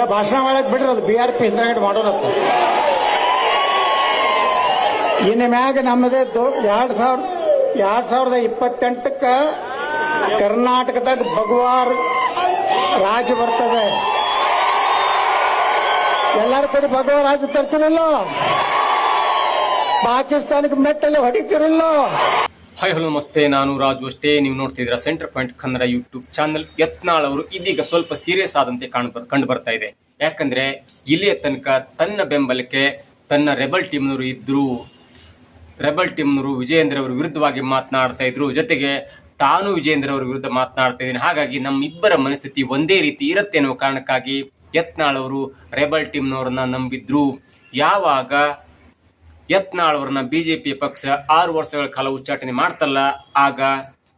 ಇಲ್ಲ ಭಾಷಣ ಮಾಡಕ್ ಬಿಡ್ರಿ, ಅದು BRP ಹಿಂದ್ಗಡೆ ಮಾಡೋಣತ್ತ. ಇನ್ನು ಮ್ಯಾಗ ನಮ್ಮದೇ 2028 ಕರ್ನಾಟಕದಾಗ ಭಗವಾರ್ ರಾಜ ಬರ್ತದೆ. ಎಲ್ಲಾರು ಕೂಡ ಭಗವಾನ್ ರಾಜ ತರ್ತಿರಲ್ಲೋ, ಪಾಕಿಸ್ತಾನಕ್ಕೆ ಮೆಟ್ಟಲ್ಲಿ ಹೊಡಿತಿರಲ್ಲೋ. ಹಾಯ್ ಹಲೋ ನಮಸ್ತೆ, ನಾನು ರಾಜು ಅಷ್ಟೇ. ನೀವು ನೋಡ್ತಿದ್ದೀರಾ centre point Kannada YouTube channel. Yatnal ಅವರು ಇದೀಗ ಸ್ವಲ್ಪ ಸೀರಿಯಸ್ ಆದಂತೆ ಕಂಡು ಬರ್ತಾ ಇದೆ. ಯಾಕಂದ್ರೆ ಇಲ್ಲಿಯ ತನಕ ತನ್ನ ಬೆಂಬಲಕ್ಕೆ ತನ್ನ ರೆಬಲ್ ಟೀಮ್ನವರು ಇದ್ರು. ರೆಬಲ್ ಟೀಮ್ನವರು ವಿಜಯೇಂದ್ರ ಅವರ ವಿರುದ್ಧವಾಗಿ ಮಾತನಾಡ್ತಾ ಇದ್ರು. ಜೊತೆಗೆ ತಾನು ವಿಜಯೇಂದ್ರ ಅವರ ವಿರುದ್ಧ ಮಾತನಾಡ್ತಾ ಇದ್ದೀನಿ. ಹಾಗಾಗಿ ನಮ್ಮಿಬ್ಬರ ಮನಸ್ಥಿತಿ ಒಂದೇ ರೀತಿ ಇರುತ್ತೆ ಅನ್ನೋ ಕಾರಣಕ್ಕಾಗಿ ಯತ್ನಾಳ್ ಅವರು ರೆಬಲ್ ಟೀಮ್ನವ್ರನ್ನ ನಂಬಿದ್ರು. ಯಾವಾಗ ಯತ್ನಾಳ್ ಅವರನ್ನ ಬಿಜೆಪಿ ಪಕ್ಷ 6 ವರ್ಷಗಳ ಕಾಲ ಉಚ್ಚಾಟನೆ ಮಾಡ್ತಲ್ಲ, ಆಗ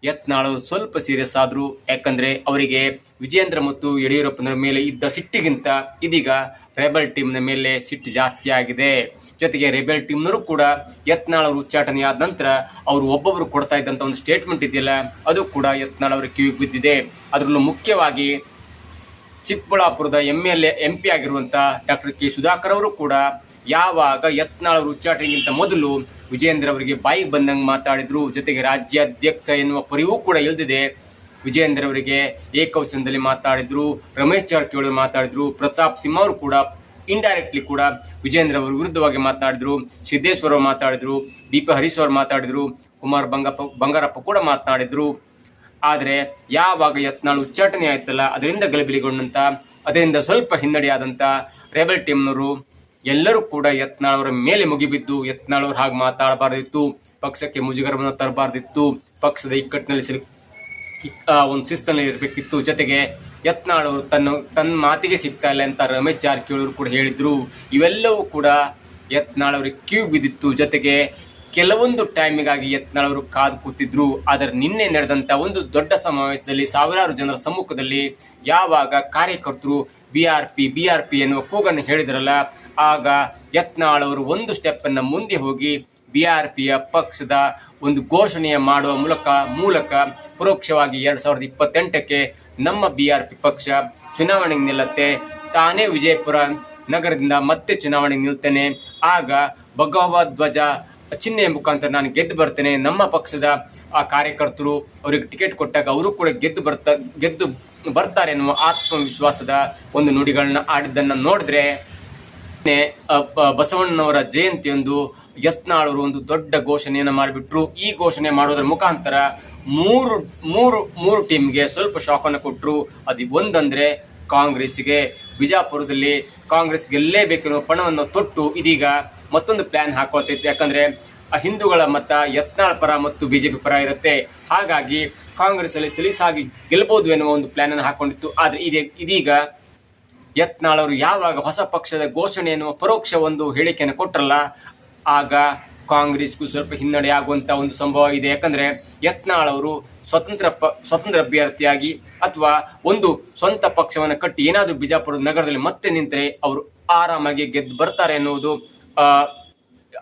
ಯತ್ನಾಳ್ ಅವರು ಸ್ವಲ್ಪ ಸೀರಿಯಸ್ ಆದ್ರು. ಯಾಕಂದ್ರೆ ಅವರಿಗೆ ವಿಜಯೇಂದ್ರ ಮತ್ತು ಯಡಿಯೂರಪ್ಪನವರ ಮೇಲೆ ಇದ್ದ ಸಿಟ್ಟಿಗಿಂತ ಇದೀಗ ರೆಬಲ್ ಟೀಮ್ನ ಮೇಲೆ ಸಿಟ್ಟು ಜಾಸ್ತಿ ಆಗಿದೆ. ಜೊತೆಗೆ ರೆಬೆಲ್ ಟೀಮ್ನವರು ಕೂಡ ಯತ್ನಾಳ್ ಅವರು ಉಚ್ಚಾಟನೆ ಆದ ನಂತರ ಅವರು ಒಬ್ಬೊಬ್ಬರು ಕೊಡ್ತಾ ಇದ್ದಂಥ ಒಂದು ಸ್ಟೇಟ್ಮೆಂಟ್ ಇದೆಯಲ್ಲ, ಅದು ಕೂಡ ಯತ್ನಾಳ್ ಅವರ ಕಿವಿಗೆ ಬಿದ್ದಿದೆ. ಅದರಲ್ಲೂ ಮುಖ್ಯವಾಗಿ ಚಿಕ್ಕಬಳ್ಳಾಪುರದ MP ಆಗಿರುವಂಥ ಡಾಕ್ಟರ್ ಕೆ ಸುಧಾಕರ್ ಅವರು ಕೂಡ ಯಾವಾಗ ಯತ್ನಾಳ್ ಅವರು ಉಚ್ಚಾಟನೆಗಿಂತ ಮೊದಲು ವಿಜಯೇಂದ್ರ ಅವರಿಗೆ ಬಾಯಿಗೆ ಬಂದಂಗೆ ಮಾತಾಡಿದ್ರು. ಜೊತೆಗೆ ರಾಜ್ಯಾಧ್ಯಕ್ಷ ಎನ್ನುವ ಪರಿವೂ ಕೂಡ ಇಳಿದಿದೆ. ವಿಜಯೇಂದ್ರ ಅವರಿಗೆ ಏಕವಚನದಲ್ಲಿ ಮಾತಾಡಿದ್ರು, ರಮೇಶ್ ಜಾರಕಿಹೊಳಿ ಮಾತಾಡಿದ್ರು, ಪ್ರತಾಪ್ ಸಿಂಹ ಅವರು ಕೂಡ ಇಂಡೈರೆಕ್ಟ್ಲಿ ಕೂಡ ವಿಜಯೇಂದ್ರ ಅವರು ವಿರುದ್ಧವಾಗಿ ಮಾತನಾಡಿದ್ರು, ಸಿದ್ದೇಶ್ವರ ಮಾತಾಡಿದ್ರು, BP ಹರೀಶ್ ಅವರು ಮಾತಾಡಿದ್ರು, ಕುಮಾರ್ ಬಂಗಾರಪ್ಪ ಕೂಡ ಮಾತನಾಡಿದ್ರು. ಆದರೆ ಯಾವಾಗ ಯತ್ನಾಳ್ ಉಚ್ಚಾಟನೆ ಆಯ್ತಲ್ಲ, ಅದರಿಂದ ಗಲಿಬಿಲಿಗೊಂಡಂತ, ಅದರಿಂದ ಸ್ವಲ್ಪ ಹಿನ್ನಡೆಯಾದಂಥ ರೆಬೆಲ್ ಟೀಮ್ನವರು ಎಲ್ಲರೂ ಕೂಡ ಯತ್ನಾಳ್ ಅವರ ಮೇಲೆ ಮುಗಿಬಿದ್ದು, ಯತ್ನಾಳ್ ಅವರು ಹಾಗೆ ಮಾತಾಡಬಾರ್ದಿತ್ತು, ಪಕ್ಷಕ್ಕೆ ಮುಜುಗರವನ್ನು ತರಬಾರ್ದಿತ್ತು, ಪಕ್ಷದ ಇಕ್ಕಟ್ಟಿನಲ್ಲಿ ಒಂದು ಶಿಸ್ತಲ್ಲಿ ಇರಬೇಕಿತ್ತು. ಜೊತೆಗೆ ಯತ್ನಾಳ್ ಅವರು ತನ್ನ ಮಾತಿಗೆ ಸಿಗ್ತಾ ಇಲ್ಲ ಅಂತ ರಮೇಶ್ ಜಾರಕಿಹೊಳಿ ಅವರು ಕೂಡ ಹೇಳಿದ್ರು. ಇವೆಲ್ಲವೂ ಕೂಡ ಯತ್ನಾಳ್ ಅವರಿಗೆ ಕಿವಿ ಬಿದ್ದಿತ್ತು. ಜೊತೆಗೆ ಕೆಲವೊಂದು ಟೈಮಿಗಾಗಿ ಯತ್ನಾಳ್ ಅವರು ಕಾದು ಕೂತಿದ್ರು. ಆದರೆ ನಿನ್ನೆ ನಡೆದಂಥ ಒಂದು ದೊಡ್ಡ ಸಮಾವೇಶದಲ್ಲಿ ಸಾವಿರಾರು ಜನರ ಸಮ್ಮುಖದಲ್ಲಿ ಯಾವಾಗ ಕಾರ್ಯಕರ್ತರು BRP ಎನ್ನುವ ಕೂಗನ್ನು ಹೇಳಿದ್ರಲ್ಲ, ಆಗ ಯತ್ನಾಳ್ ಅವರು ಒಂದು ಸ್ಟೆಪ್ಪನ್ನು ಮುಂದೆ ಹೋಗಿ BRPಯ ಪಕ್ಷದ ಒಂದು ಘೋಷಣೆಯ ಮಾಡುವ ಮೂಲಕ ಪರೋಕ್ಷವಾಗಿ 2028ಕ್ಕೆ ನಮ್ಮ BRP ಪಕ್ಷ ಚುನಾವಣೆಗೆ ನಿಲ್ಲತ್ತೆ, ತಾನೇ ವಿಜಯಪುರ ನಗರದಿಂದ ಮತ್ತೆ ಚುನಾವಣೆಗೆ ನಿಲ್ತೇನೆ, ಆಗ ಭಗವದ್ ಧ್ವಜ ಚಿಹ್ನೆಯ ಮುಖಾಂತರ ನಾನು ಗೆದ್ದು ಬರ್ತೇನೆ, ನಮ್ಮ ಪಕ್ಷದ ಆ ಕಾರ್ಯಕರ್ತರು ಅವರಿಗೆ ಟಿಕೆಟ್ ಕೊಟ್ಟಾಗ ಅವರು ಕೂಡ ಗೆದ್ದು ಬರ್ತಾರೆ ಎನ್ನುವ ಆತ್ಮವಿಶ್ವಾಸದ ಒಂದು ನುಡಿಗಳನ್ನ ಆಡಿದ್ದನ್ನು ನೋಡಿದ್ರೆ, ಬಸವಣ್ಣನವರ ಜಯಂತಿಯೊಂದು ಯತ್ನಾಳ್ ಅವರು ಒಂದು ದೊಡ್ಡ ಘೋಷಣೆಯನ್ನು ಮಾಡಿಬಿಟ್ರು. ಈ ಘೋಷಣೆ ಮಾಡೋದ್ರ ಮುಖಾಂತರ ಮೂರು ಟೀಮ್ಗೆ ಸ್ವಲ್ಪ ಶಾಕನ್ನು ಕೊಟ್ಟರು. ಅದು ಒಂದಂದ್ರೆ ಕಾಂಗ್ರೆಸ್ಗೆ, ಬಿಜಾಪುರದಲ್ಲಿ ಕಾಂಗ್ರೆಸ್ ಗೆಲ್ಲೇಬೇಕೆನ್ನುವ ಪಣವನ್ನು ತೊಟ್ಟು ಇದೀಗ ಮತ್ತೊಂದು ಪ್ಲಾನ್ ಹಾಕೊಳ್ತೈತೆ. ಯಾಕಂದ್ರೆ ಹಿಂದೂಗಳ ಮತ ಯತ್ನಾಳ್ ಪರ ಮತ್ತು BJP ಪರ ಇರುತ್ತೆ. ಹಾಗಾಗಿ ಕಾಂಗ್ರೆಸ್ ಅಲ್ಲಿ ಸಲೀಸಾಗಿ ಗೆಲ್ಬಹುದು ಎನ್ನುವ ಒಂದು ಪ್ಲಾನ್ ಅನ್ನು ಹಾಕೊಂಡಿತ್ತು. ಆದ್ರೆ ಇದೀಗ ಯತ್ನಾಳ್ ಅವರು ಯಾವಾಗ ಹೊಸ ಪಕ್ಷದ ಘೋಷಣೆ ಎನ್ನುವ ಪರೋಕ್ಷ ಒಂದು ಹೇಳಿಕೆಯನ್ನು ಕೊಟ್ಟರಲ್ಲ, ಆಗ ಕಾಂಗ್ರೆಸ್ಗೂ ಸ್ವಲ್ಪ ಹಿನ್ನಡೆ ಆಗುವಂತ ಒಂದು ಸಂಭವ ಇದೆ. ಯಾಕಂದ್ರೆ ಯತ್ನಾಳ್ ಅವರು ಸ್ವತಂತ್ರ ಅಭ್ಯರ್ಥಿಯಾಗಿ ಅಥವಾ ಒಂದು ಸ್ವಂತ ಪಕ್ಷವನ್ನು ಕಟ್ಟಿ ಏನಾದರೂ ಬಿಜಾಪುರ ನಗರದಲ್ಲಿ ಮತ್ತೆ ನಿಂತರೆ ಅವರು ಆರಾಮಾಗಿ ಗೆದ್ದು ಬರ್ತಾರೆ ಎನ್ನುವುದು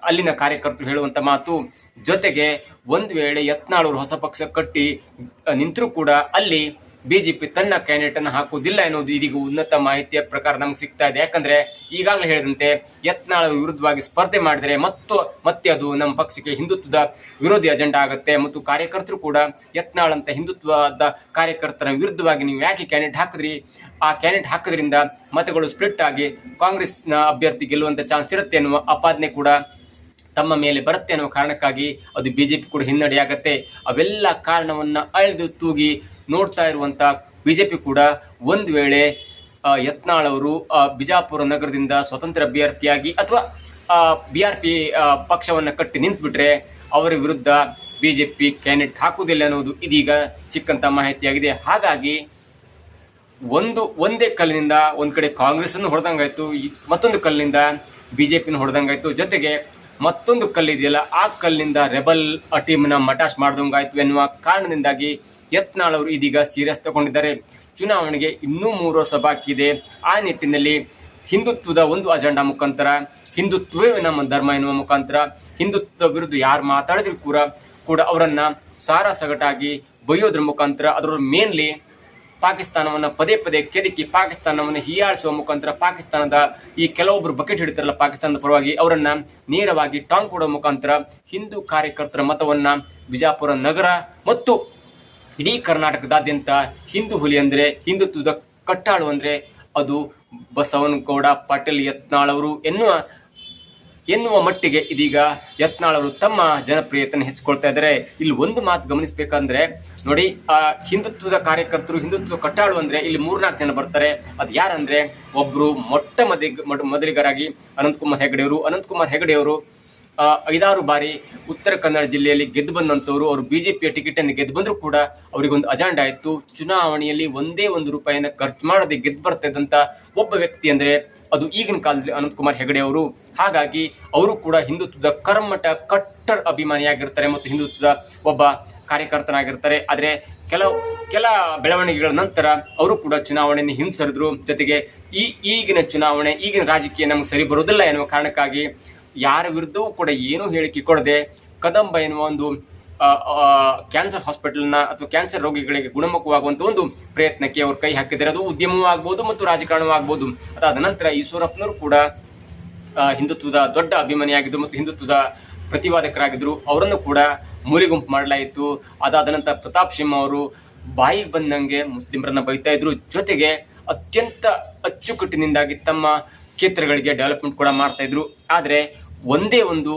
ಅಲ್ಲಿನ ಕಾರ್ಯಕರ್ತರು ಹೇಳುವಂತ ಮಾತು. ಜೊತೆಗೆ ಒಂದು ವೇಳೆ ಯತ್ನಾಳ್ ಅವರು ಹೊಸ ಪಕ್ಷ ಕಟ್ಟಿ ನಿಂತರೂ ಕೂಡ ಅಲ್ಲಿ BJP ತನ್ನ ಕ್ಯಾಂಡಿಡೇಟ್ ಅನ್ನು ಹಾಕುವುದಿಲ್ಲ ಎನ್ನುವುದು ಇದೀಗ ಉನ್ನತ ಮಾಹಿತಿಯ ಪ್ರಕಾರ ನಮ್ಗೆ ಸಿಗ್ತಾ ಇದೆ. ಯಾಕಂದ್ರೆ ಈಗಾಗಲೇ ಹೇಳಿದಂತೆ ಯತ್ನಾಳ್ ವಿರುದ್ಧವಾಗಿ ಸ್ಪರ್ಧೆ ಮಾಡಿದರೆ ಮತ್ತೆ ಅದು ನಮ್ಮ ಪಕ್ಷಕ್ಕೆ ಹಿಂದುತ್ವದ ವಿರೋಧಿ ಅಜೆಂಡಾ ಆಗುತ್ತೆ. ಮತ್ತು ಕಾರ್ಯಕರ್ತರು ಕೂಡ ಯತ್ನಾಳ್ ಅಂತ ಹಿಂದುತ್ವದ ಕಾರ್ಯಕರ್ತರ ವಿರುದ್ಧವಾಗಿ ನೀವು ಯಾಕೆ ಕ್ಯಾಂಡಿಡೇಟ್ ಹಾಕಿದ್ರಿ, ಆ ಕ್ಯಾಂಡಿಡೇಟ್ ಹಾಕೋದ್ರಿಂದ ಮತಗಳು ಸ್ಪ್ಲಿಟ್ ಆಗಿ ಕಾಂಗ್ರೆಸ್ನ ಅಭ್ಯರ್ಥಿ ಗೆಲ್ಲುವಂತ ಚಾನ್ಸ್ ಇರುತ್ತೆ ಎನ್ನುವ ಆಪಾದನೆ ಕೂಡ ತಮ್ಮ ಮೇಲೆ ಬರುತ್ತೆ ಅನ್ನೋ ಕಾರಣಕ್ಕಾಗಿ ಅದು BJP ಕೂಡ ಹಿನ್ನಡೆಯಾಗತ್ತೆ. ಅವೆಲ್ಲ ಕಾರಣವನ್ನ ಅಳೆದು ತೂಗಿ ನೋಡ್ತಾ ಇರುವಂತ BJP ಕೂಡ ಒಂದು ವೇಳೆ ಯತ್ನಾಳ್ ಅವರು ಬಿಜಾಪುರ ನಗರದಿಂದ ಸ್ವತಂತ್ರ ಅಭ್ಯರ್ಥಿಯಾಗಿ ಅಥವಾ BRP ಪಕ್ಷವನ್ನು ಕಟ್ಟಿ ನಿಂತುಬಿಟ್ರೆ ಅವರ ವಿರುದ್ಧ BJP ಕ್ಯಾಂಡಿಡೇಟ್ ಹಾಕುವುದಿಲ್ಲ ಅನ್ನೋದು ಇದೀಗ ಸಿಕ್ಕಂತ ಮಾಹಿತಿಯಾಗಿದೆ. ಹಾಗಾಗಿ ಒಂದೇ ಕಲ್ಲಿನಿಂದ ಒಂದ್ ಕಡೆ ಕಾಂಗ್ರೆಸ್ ಅನ್ನು ಹೊಡೆದಂಗಾಯ್ತು, ಮತ್ತೊಂದು ಕಲ್ಲಿನಿಂದ BJP ಹೊಡೆದಂಗಾಯ್ತು. ಜೊತೆಗೆ ಮತ್ತೊಂದು ಕಲ್ಲಿದೆಯಲ್ಲ, ಆ ಕಲ್ಲಿನಿಂದ ರೆಬಲ್ ಟೀಮ್ನ ಮಟಾಶ್ ಮಾಡ್ದಂಗಾಯ್ತು ಎನ್ನುವ ಕಾರಣದಿಂದಾಗಿ ಯತ್ನಾಳ್ ಅವರು ಇದೀಗ ಸೀರಿಯಸ್ ತಗೊಂಡಿದ್ದಾರೆ. ಚುನಾವಣೆಗೆ ಇನ್ನೂ 3 ವರ್ಷ ಬಾಕಿ ಇದೆ. ಆ ನಿಟ್ಟಿನಲ್ಲಿ ಹಿಂದುತ್ವದ ಒಂದು ಅಜೆಂಡಾ ಮುಖಾಂತರ, ಹಿಂದುತ್ವವೇ ನಮ್ಮ ಧರ್ಮ ಎನ್ನುವ ಮುಖಾಂತರ, ಹಿಂದುತ್ವ ವಿರುದ್ಧ ಯಾರು ಮಾತಾಡಿದ್ರು ಕೂಡ ಅವರನ್ನ ಸಾರಾಸಗಟಾಗಿ ಬೈಯೋದ್ರ ಮುಖಾಂತರ, ಅದರಲ್ಲಿ ಮೇನ್ಲಿ ಪಾಕಿಸ್ತಾನವನ್ನು ಪದೇ ಪದೇ ಕೆದಕಿ ಪಾಕಿಸ್ತಾನವನ್ನು ಹೀಯಾಳಿಸುವ ಮುಖಾಂತರ ಪಾಕಿಸ್ತಾನದ ಈ ಕೆಲವೊಬ್ಬರು ಬಕೆಟ್ ಹಿಡಿತಾರಲ್ಲ ಪಾಕಿಸ್ತಾನದ ಪರವಾಗಿ ಅವರನ್ನ ನೇರವಾಗಿ ಟಾಂಗ್ ಕೊಡುವ ಮುಖಾಂತರ ಹಿಂದೂ ಕಾರ್ಯಕರ್ತರ ಮತವನ್ನ ಬಿಜಾಪುರ ನಗರ ಮತ್ತು ಇಡೀ ಕರ್ನಾಟಕದಾದ್ಯಂತ ಹಿಂದೂ ಹುಲಿ ಅಂದ್ರೆ ಹಿಂದುತ್ವದ ಕಟ್ಟಾಳು ಅಂದ್ರೆ ಅದು ಬಸವನಗೌಡ ಪಾಟೀಲ್ ಯತ್ನಾಳ್ ಅವರು ಎನ್ನುವ ಮಟ್ಟಿಗೆ ಇದೀಗ ಯತ್ನಾಳ್ ಅವರು ತಮ್ಮ ಜನಪ್ರಿಯತೆಯನ್ನು ಹೆಚ್ಚಿಕೊಳ್ತಾ ಇದ್ದಾರೆ. ಇಲ್ಲಿ ಒಂದು ಮಾತು ಗಮನಿಸಬೇಕಂದ್ರೆ ನೋಡಿ, ಹಿಂದುತ್ವದ ಕಾರ್ಯಕರ್ತರು ಹಿಂದುತ್ವ ಕಟ್ಟಾಳು ಅಂದ್ರೆ ಇಲ್ಲಿ 3-4 ಜನ ಬರ್ತಾರೆ. ಅದು ಯಾರಂದ್ರೆ ಒಬ್ರು ಮೊದಲಿಗರಾಗಿ ಅನಂತಕುಮಾರ್ ಹೆಗಡೆ ಅವರು 5-6 ಬಾರಿ ಉತ್ತರ ಕನ್ನಡ ಜಿಲ್ಲೆಯಲ್ಲಿ ಗೆದ್ದು ಬಂದಂತವರು. ಅವರು ಬಿಜೆಪಿಯ ಟಿಕೆಟ್ ಅನ್ನು ಗೆದ್ದು ಬಂದ್ರು ಕೂಡ ಅವರಿಗೊಂದು ಅಜೆಂಡಾ ಇತ್ತು. ಚುನಾವಣೆಯಲ್ಲಿ ಒಂದೇ ₹1 ಖರ್ಚು ಮಾಡದೆ ಗೆದ್ದು ಬರ್ತಾ ಇದ್ದಂತ ಒಬ್ಬ ವ್ಯಕ್ತಿ ಅಂದ್ರೆ ಅದು ಈಗಿನ ಕಾಲದಲ್ಲಿ ಅನಂತಕುಮಾರ್ ಹೆಗಡೆ ಅವರು. ಹಾಗಾಗಿ ಅವರು ಕೂಡ ಹಿಂದುತ್ವದ ಕರ್ಮಠ ಕಟ್ಟರ್ ಅಭಿಮಾನಿಯಾಗಿರ್ತಾರೆ ಮತ್ತು ಹಿಂದುತ್ವದ ಒಬ್ಬ ಕಾರ್ಯಕರ್ತನಾಗಿರ್ತಾರೆ. ಆದರೆ ಕೆಲ ಬೆಳವಣಿಗೆಗಳ ನಂತರ ಅವರು ಕೂಡ ಚುನಾವಣೆಯನ್ನು ಹಿಂಸರಿದ್ರು. ಜೊತೆಗೆ ಈಗಿನ ರಾಜಕೀಯ ನಮ್ಗೆ ಸರಿ ಬರುವುದಿಲ್ಲ ಎನ್ನುವ ಕಾರಣಕ್ಕಾಗಿ ಯಾರ ವಿರುದ್ಧವೂ ಕೂಡ ಏನೂ ಹೇಳಿಕೆ ಕೊಡದೆ ಕದಂಬ ಎನ್ನುವ ಒಂದು ಕ್ಯಾನ್ಸರ್ ಹಾಸ್ಪಿಟಲ್ನ ಅಥವಾ ಕ್ಯಾನ್ಸರ್ ರೋಗಿಗಳಿಗೆ ಗುಣಮುಖವಾಗುವಂಥ ಒಂದು ಪ್ರಯತ್ನಕ್ಕೆ ಅವರು ಕೈ ಹಾಕಿದ್ದಾರೆ. ಅದು ಉದ್ಯಮವೂ ಆಗ್ಬೋದು ಮತ್ತು ರಾಜಕಾರಣವೂ ಆಗ್ಬೋದು. ಅದಾದ ನಂತರ ಈಶ್ವರಪ್ಪನವರು ಕೂಡ ಹಿಂದುತ್ವದ ದೊಡ್ಡ ಅಭಿಮಾನಿಯಾಗಿದ್ದರು ಮತ್ತು ಹಿಂದುತ್ವದ ಪ್ರತಿವಾದಕರಾಗಿದ್ದರು. ಅವರನ್ನು ಕೂಡ ಮೂಲೆಗುಂಪು ಮಾಡಲಾಯಿತು. ಅದಾದ ನಂತರ ಪ್ರತಾಪ್ ಸಿಂಹ ಅವರು ಬಾಯಿಗೆ ಬಂದಂಗೆ ಮುಸ್ಲಿಮರನ್ನ ಬೈತಾ ಇದ್ರು. ಜೊತೆಗೆ ಅತ್ಯಂತ ಅಚ್ಚುಕಟ್ಟಿನಿಂದಾಗಿ ತಮ್ಮ ಕ್ಷೇತ್ರಗಳಿಗೆ ಡೆವಲಪ್ಮೆಂಟ್ ಕೂಡ ಮಾಡ್ತಾ ಇದ್ರು. ಆದರೆ ಒಂದೇ ಒಂದು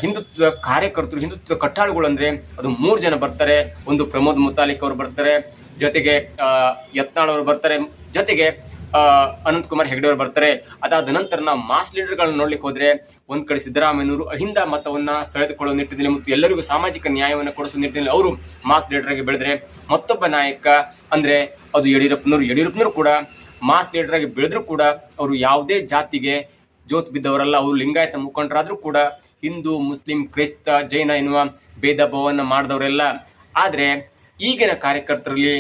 ಹಿಂದುತ್ವದ ಕಾರ್ಯಕರ್ತರು ಹಿಂದುತ್ವದ ಕಟ್ಟಾಳುಗಳು ಅಂದ್ರೆ ಅದು 3 ಜನ ಬರ್ತಾರೆ. ಒಂದು ಪ್ರಮೋದ್ ಮುತಾಲಿಕ್ ಅವರು ಬರ್ತಾರೆ, ಜೊತೆಗೆ ಯತ್ನಾಳ್ ಅವರು ಬರ್ತಾರೆ, ಜೊತೆಗೆ ಅನಂತಕುಮಾರ್ ಹೆಗಡೆ ಅವರು ಬರ್ತಾರೆ. ಅದಾದ ನಂತರ ನಾವು ಮಾಸ್ ಲೀಡರ್ಗಳನ್ನ ನೋಡ್ಲಿಕ್ಕೆ ಹೋದ್ರೆ ಒಂದ್ ಕಡೆ ಸಿದ್ದರಾಮಯ್ಯನವರು ಅಹಿಂದ ಮತವನ್ನ ಸೆಳೆದುಕೊಳ್ಳುವ ನಿಟ್ಟಿನಲ್ಲಿ ಮತ್ತು ಎಲ್ಲರಿಗೂ ಸಾಮಾಜಿಕ ನ್ಯಾಯವನ್ನು ಕೊಡಿಸುವ ನಿಟ್ಟಿನಲ್ಲಿ ಅವರು ಮಾಸ್ ಲೀಡರ್ ಆಗಿ ಬೆಳೆದ್ರೆ, ಮತ್ತೊಬ್ಬ ನಾಯಕ ಅಂದ್ರೆ ಅದು ಯಡಿಯೂರಪ್ಪನವರು ಕೂಡ ಮಾಸ್ ಲೀಡರ್ ಆಗಿ ಬೆಳೆದ್ರು ಕೂಡ ಅವರು ಯಾವುದೇ ಜಾತಿಗೆ ಜೋತ್ ಬಿದ್ದವರಲ್ಲ. ಅವರು ಲಿಂಗಾಯತ ಮುಖಂಡರಾದ್ರೂ ಕೂಡ ಹಿಂದೂ ಮುಸ್ಲಿಂ ಕ್ರೈಸ್ತ ಜೈನ ಎನ್ನುವ ಭೇದ ಭಾವವನ್ನು ಮಾಡಿದವರೆಲ್ಲ. ಆದರೆ ಈಗಿನ ಕಾರ್ಯಕರ್ತರಲ್ಲಿ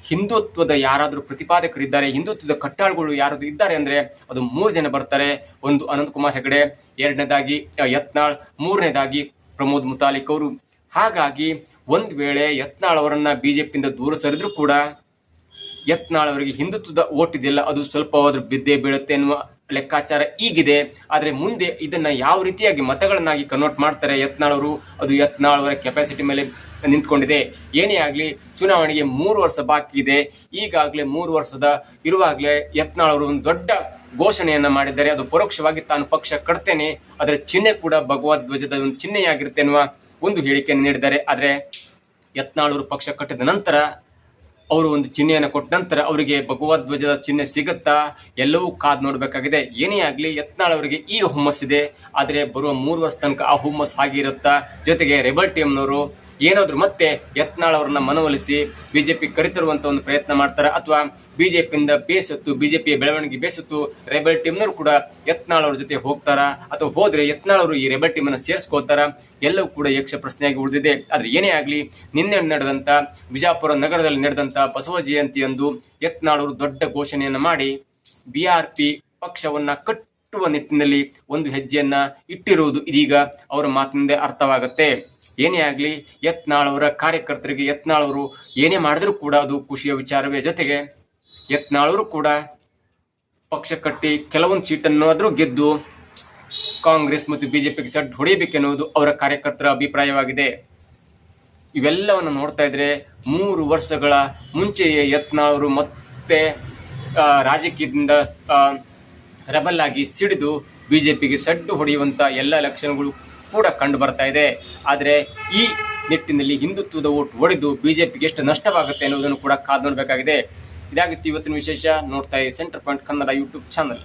ಹಿಂದುತ್ವದ ಯಾರಾದರೂ ಪ್ರತಿಪಾದಕರಿದ್ದಾರೆ, ಹಿಂದುತ್ವದ ಕಟ್ಟಾಳುಗಳು ಯಾರಾದರೂ ಇದ್ದಾರೆ ಅಂದ್ರೆ ಅದು 3 ಜನ ಬರ್ತಾರೆ. ಒಂದು ಅನಂತಕುಮಾರ್ ಹೆಗಡೆ, 2ನೇದಾಗಿ ಯತ್ನಾಳ್, 3ನೇದಾಗಿ ಪ್ರಮೋದ್ ಮುತಾಲಿಕ್ ಅವರು. ಹಾಗಾಗಿ ಒಂದ್ ವೇಳೆ ಯತ್ನಾಳ್ ಅವರನ್ನ ಬಿಜೆಪಿಯಿಂದ ದೂರ ಸರಿದ್ರು ಕೂಡ ಯತ್ನಾಳ್ ಅವರಿಗೆ ಹಿಂದುತ್ವದ ಓಟ್ ಇದೆಯಲ್ಲ ಅದು ಸ್ವಲ್ಪ ಹೋದ್ರೂ ಬಿದ್ದೇ ಬೀಳುತ್ತೆ ಎನ್ನುವ ಲೆಕ್ಕಾಚಾರ ಈಗಿದೆ. ಆದರೆ ಮುಂದೆ ಇದನ್ನ ಯಾವ ರೀತಿಯಾಗಿ ಮತಗಳನ್ನಾಗಿ ಕನ್ವರ್ಟ್ ಮಾಡ್ತಾರೆ ಯತ್ನಾಳ್ ಅವರು, ಅದು ಯತ್ನಾಳ್ ಅವರ ಕೆಪಾಸಿಟಿ ಮೇಲೆ ನಿಂತ್ಕೊಂಡಿದೆ. ಏನೇ ಆಗಲಿ ಚುನಾವಣೆಗೆ 3 ವರ್ಷ ಬಾಕಿ ಇದೆ. ಈಗಾಗಲೇ 3 ವರ್ಷದ ಇರುವಾಗಲೇ ಯತ್ನಾಳ್ ಅವರು ಒಂದು ದೊಡ್ಡ ಘೋಷಣೆಯನ್ನ ಮಾಡಿದ್ದಾರೆ. ಅದು ಪರೋಕ್ಷವಾಗಿ ತಾನು ಪಕ್ಷ ಕಟ್ತೇನೆ, ಅದರ ಚಿಹ್ನೆ ಕೂಡ ಭಗವದ್ ಧ್ವಜದ ಒಂದು ಚಿಹ್ನೆಯಾಗಿರುತ್ತೆ ಎನ್ನುವ ಒಂದು ಹೇಳಿಕೆಯನ್ನು ನೀಡಿದ್ದಾರೆ. ಆದರೆ ಯತ್ನಾಳ್ ಅವರು ಪಕ್ಷ ಕಟ್ಟಿದ ನಂತರ ಅವರು ಒಂದು ಚಿಹ್ನೆಯನ್ನು ಕೊಟ್ಟ ನಂತರ ಅವರಿಗೆ ಭಗವದ್ ಧ್ವಜದ ಚಿಹ್ನೆ ಸಿಗುತ್ತಾ ಎಲ್ಲವೂ ಕಾದು ನೋಡಬೇಕಾಗಿದೆ. ಏನೇ ಆಗಲಿ ಯತ್ನಾಳ್ ಅವರಿಗೆ ಈಗ ಹುಮ್ಮಸ್ಸಿದೆ, ಆದರೆ ಬರುವ 3 ವರ್ಷ ತನಕ ಆ ಹುಮ್ಮಸ್ ಹಾಗೆ ಇರುತ್ತಾ. ಜೊತೆಗೆ ರೆಬಲ್ ಟೀಮ್ನವರು ಏನಾದರೂ ಮತ್ತೆ ಯತ್ನಾಳ್ ಅವರನ್ನ ಮನವೊಲಿಸಿ ಬಿಜೆಪಿ ಕರೆತರುವಂತ ಒಂದು ಪ್ರಯತ್ನ ಮಾಡ್ತಾರೆ, ಅಥವಾ ಬಿಜೆಪಿಯಿಂದ ಬಿಜೆಪಿಯ ಬೆಳವಣಿಗೆ ಬೇಸತ್ತು ರೆಬಲ್ ಟೀಮ್ನವರು ಕೂಡ ಯತ್ನಾಳ್ ಅವ್ರ ಜೊತೆ ಹೋಗ್ತಾರಾ, ಅಥವಾ ಹೋದ್ರೆ ಯತ್ನಾಳ್ ಅವರು ಈ ರೆಬಲ್ ಟೀಮ್ ಅನ್ನು ಸೇರಿಸ್ಕೋತಾರ, ಎಲ್ಲವೂ ಕೂಡ ಯಕ್ಷ ಪ್ರಶ್ನೆಯಾಗಿ ಉಳಿದಿದೆ. ಆದ್ರೆ ಏನೇ ಆಗಲಿ ನಿನ್ನೆ ನಡೆದಂತ ಬಿಜಾಪುರ ನಗರದಲ್ಲಿ ನಡೆದಂತ ಬಸವ ಜಯಂತಿಯಂದು ಯತ್ನಾಳ್ ಅವರು ದೊಡ್ಡ ಘೋಷಣೆಯನ್ನ ಮಾಡಿ BRP ಪಕ್ಷವನ್ನ ಕಟ್ಟುವ ನಿಟ್ಟಿನಲ್ಲಿ ಒಂದು ಹೆಜ್ಜೆಯನ್ನ ಇಟ್ಟಿರುವುದು ಇದೀಗ ಅವರ ಮಾತಿನಿಂದ ಅರ್ಥವಾಗುತ್ತೆ. ಏನೇ ಆಗಲಿ ಯತ್ನಾಳ್ ಅವರ ಕಾರ್ಯಕರ್ತರಿಗೆ ಯತ್ನಾಳ್ ಅವರು ಏನೇ ಮಾಡಿದ್ರೂ ಕೂಡ ಅದು ಖುಷಿಯ ವಿಚಾರವೇ. ಜೊತೆಗೆ ಯತ್ನಾಳ್ ಅವರು ಕೂಡ ಪಕ್ಷ ಕಟ್ಟಿ ಕೆಲವೊಂದು ಸೀಟನ್ನು ಆದರೂ ಗೆದ್ದು ಕಾಂಗ್ರೆಸ್ ಮತ್ತು ಬಿಜೆಪಿಗೆ ಸಡ್ಡು ಹೊಡೆಯಬೇಕೆನ್ನುವುದು ಅವರ ಕಾರ್ಯಕರ್ತರ ಅಭಿಪ್ರಾಯವಾಗಿದೆ. ಇವೆಲ್ಲವನ್ನು ನೋಡ್ತಾ ಇದ್ರೆ 3 ವರ್ಷಗಳ ಮುಂಚೆಯೇ ಯತ್ನಾಳ್ ಅವರು ಮತ್ತೆ ರಾಜಕೀಯದಿಂದ ರೆಬಲ್ ಆಗಿ ಸಿಡಿದು ಬಿಜೆಪಿಗೆ ಸಡ್ಡು ಹೊಡೆಯುವಂತ ಎಲ್ಲ ಲಕ್ಷಣಗಳು ಕೂಡ ಕಂಡು ಬರ್ತಾ ಇದೆ. ಆದರೆ ಈ ನಿಟ್ಟಿನಲ್ಲಿ ಹಿಂದುತ್ವದ ಓಟ್ ಒಡೆದು ಬಿಜೆಪಿಗೆ ಎಷ್ಟು ನಷ್ಟವಾಗುತ್ತೆ ಅನ್ನೋದನ್ನು ಕೂಡ ಕಾದು ನೋಡಬೇಕಾಗಿದೆ. ಇದಾಗಿತ್ತು ಇವತ್ತಿನ ವಿಶೇಷ. ನೋಡ್ತಾ ಇರಿ centre point Kannada YouTube channel.